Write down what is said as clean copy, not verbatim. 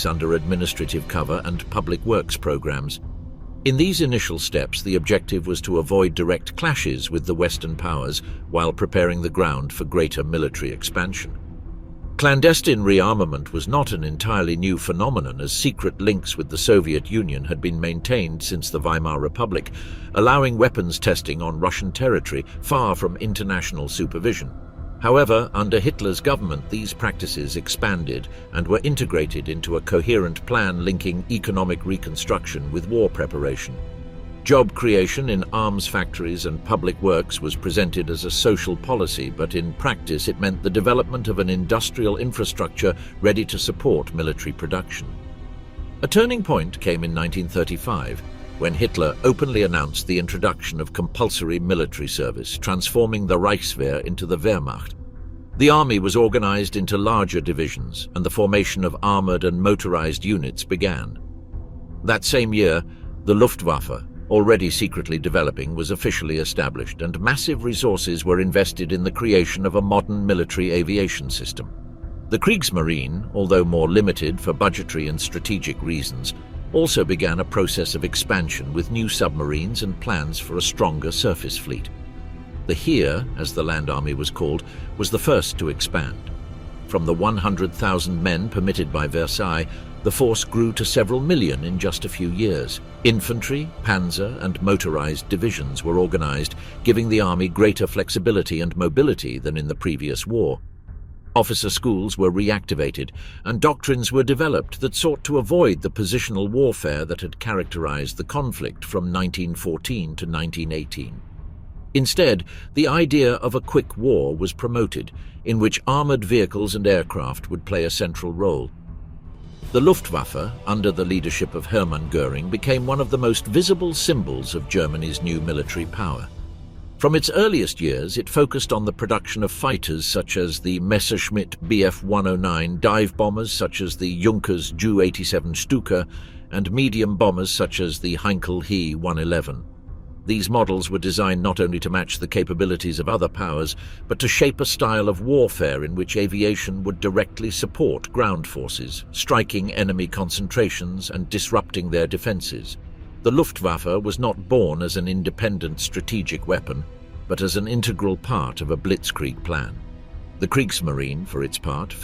under administrative cover and public works programs. In these initial steps, the objective was to avoid direct clashes with the Western powers while preparing the ground for greater military expansion. Clandestine rearmament was not an entirely new phenomenon, as secret links with the Soviet Union had been maintained since the Weimar Republic, allowing weapons testing on Russian territory far from international supervision. However, under Hitler's government, these practices expanded and were integrated into a coherent plan linking economic reconstruction with war preparation. Job creation in arms factories and public works was presented as a social policy, but in practice it meant the development of an industrial infrastructure ready to support military production. A turning point came in 1935, when Hitler openly announced the introduction of compulsory military service, transforming the Reichswehr into the Wehrmacht. The army was organized into larger divisions, and the formation of armored and motorized units began. That same year, the Luftwaffe, already secretly developing, was officially established, and massive resources were invested in the creation of a modern military aviation system. The Kriegsmarine, although more limited for budgetary and strategic reasons, also began a process of expansion with new submarines and plans for a stronger surface fleet. The Heer, as the land army was called, was the first to expand. From the 100,000 men permitted by Versailles, the force grew to several million in just a few years. Infantry, panzer, and motorized divisions were organized, giving the army greater flexibility and mobility than in the previous war. Officer schools were reactivated, and doctrines were developed that sought to avoid the positional warfare that had characterized the conflict from 1914 to 1918. Instead, the idea of a quick war was promoted, in which armored vehicles and aircraft would play a central role. The Luftwaffe, under the leadership of Hermann Göring, became one of the most visible symbols of Germany's new military power. From its earliest years, it focused on the production of fighters such as the Messerschmitt Bf-109, dive bombers such as the Junkers Ju-87 Stuka, and medium bombers such as the Heinkel He-111. These models were designed not only to match the capabilities of other powers, but to shape a style of warfare in which aviation would directly support ground forces, striking enemy concentrations and disrupting their defenses. The Luftwaffe was not born as an independent strategic weapon, but as an integral part of a blitzkrieg plan. The Kriegsmarine, for its part,